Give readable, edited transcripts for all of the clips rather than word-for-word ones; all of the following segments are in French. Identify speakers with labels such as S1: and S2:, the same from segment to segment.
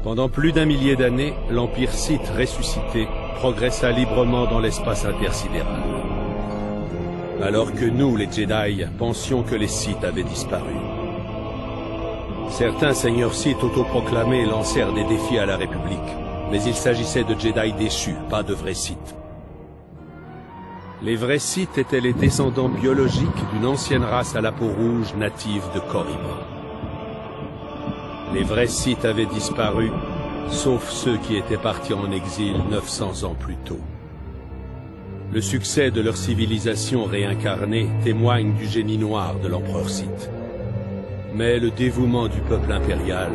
S1: Pendant plus d'un millier d'années, l'Empire Sith ressuscité progressa librement dans l'espace intersidéral. Alors que nous, les Jedi, pensions que les Sith avaient disparu. Certains seigneurs Sith autoproclamés lancèrent des défis à la République, mais il s'agissait de Jedi déchus, pas de vrais Sith. Les vrais Sith étaient les descendants biologiques d'une ancienne race à la peau rouge native de Corriban. Les vrais Sith avaient disparu, sauf ceux qui étaient partis en exil 900 ans plus tôt. Le succès de leur civilisation réincarnée témoigne du génie noir de l'empereur Sith. Mais le dévouement du peuple impérial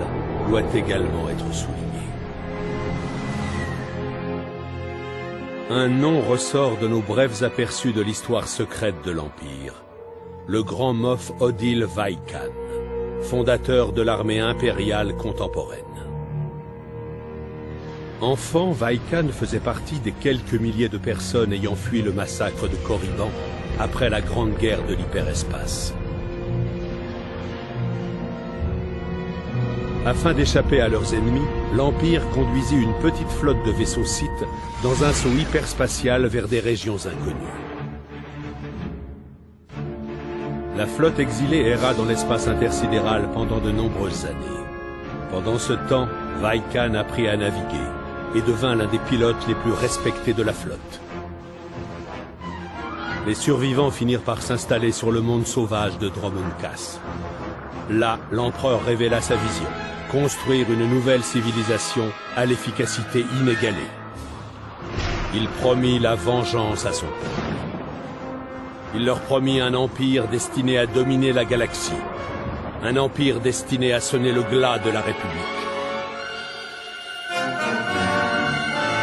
S1: doit également être souligné. Un nom ressort de nos brefs aperçus de l'histoire secrète de l'Empire. Le grand Moff Odile Vaikan, fondateur de l'armée impériale contemporaine. Enfant, Vaikan faisait partie des quelques milliers de personnes ayant fui le massacre de Corriban après la Grande Guerre de l'hyperespace. Afin d'échapper à leurs ennemis, l'Empire conduisit une petite flotte de vaisseaux Sith dans un saut hyperspatial vers des régions inconnues. La flotte exilée erra dans l'espace intersidéral pendant de nombreuses années. Pendant ce temps, Vaikan apprit à naviguer et devint l'un des pilotes les plus respectés de la flotte. Les survivants finirent par s'installer sur le monde sauvage de Dromund Kaas. Là, l'empereur révéla sa vision. Construire une nouvelle civilisation à l'efficacité inégalée. Il promit la vengeance à son peuple. Il leur promit un empire destiné à dominer la galaxie. Un empire destiné à sonner le glas de la République.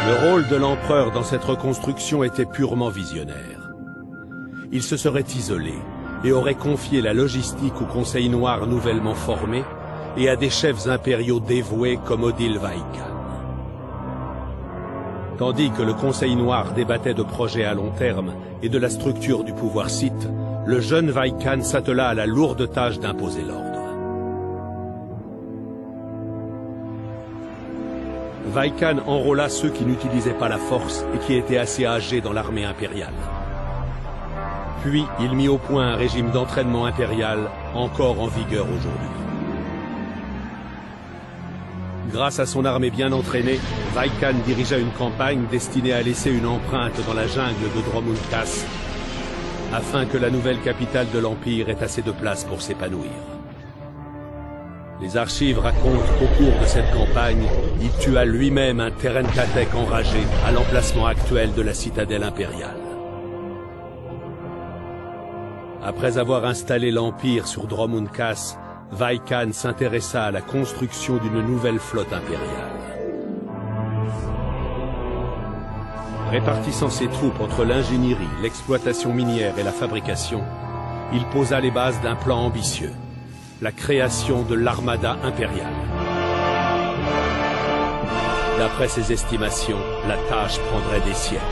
S1: Le rôle de l'empereur dans cette reconstruction était purement visionnaire. Il se serait isolé et aurait confié la logistique au Conseil Noir nouvellement formé et à des chefs impériaux dévoués comme Odile Vaikan. Tandis que le Conseil Noir débattait de projets à long terme et de la structure du pouvoir Sith, le jeune Vaikan s'attela à la lourde tâche d'imposer l'ordre. Vaikan enrôla ceux qui n'utilisaient pas la force et qui étaient assez âgés dans l'armée impériale. Puis, il mit au point un régime d'entraînement impérial encore en vigueur aujourd'hui. Grâce à son armée bien entraînée, Vaikan dirigea une campagne destinée à laisser une empreinte dans la jungle de Dromund Kaas, afin que la nouvelle capitale de l'Empire ait assez de place pour s'épanouir. Les archives racontent qu'au cours de cette campagne, il tua lui-même un Terran Katek enragé à l'emplacement actuel de la citadelle impériale. Après avoir installé l'Empire sur Dromund Kaas, Vaikan s'intéressa à la construction d'une nouvelle flotte impériale. Répartissant ses troupes entre l'ingénierie, l'exploitation minière et la fabrication, il posa les bases d'un plan ambitieux, la création de l'Armada impériale. D'après ses estimations, la tâche prendrait des siècles.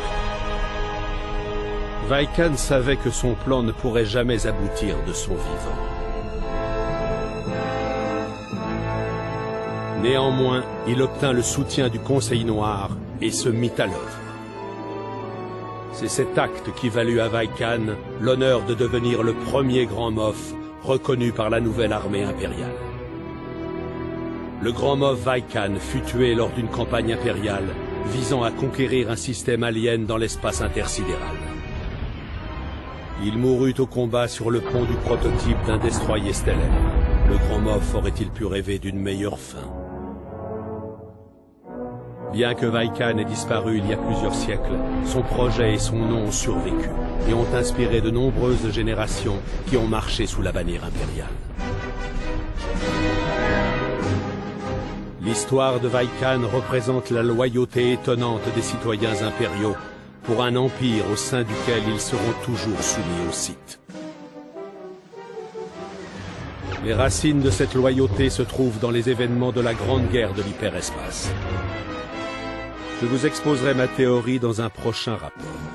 S1: Vaikan savait que son plan ne pourrait jamais aboutir de son vivant. Néanmoins, il obtint le soutien du Conseil Noir et se mit à l'œuvre. C'est cet acte qui valut à Vaikan l'honneur de devenir le premier grand Moff reconnu par la nouvelle armée impériale. Le grand Moff Vaikan fut tué lors d'une campagne impériale visant à conquérir un système alien dans l'espace intersidéral. Il mourut au combat sur le pont du prototype d'un destroyer stellaire. Le grand Moff aurait-il pu rêver d'une meilleure fin? Bien que Vaikan ait disparu il y a plusieurs siècles, son projet et son nom ont survécu et ont inspiré de nombreuses générations qui ont marché sous la bannière impériale. L'histoire de Vaikan représente la loyauté étonnante des citoyens impériaux pour un empire au sein duquel ils seront toujours soumis aux Sith. Les racines de cette loyauté se trouvent dans les événements de la Grande Guerre de l'hyperespace. Je vous exposerai ma théorie dans un prochain rapport.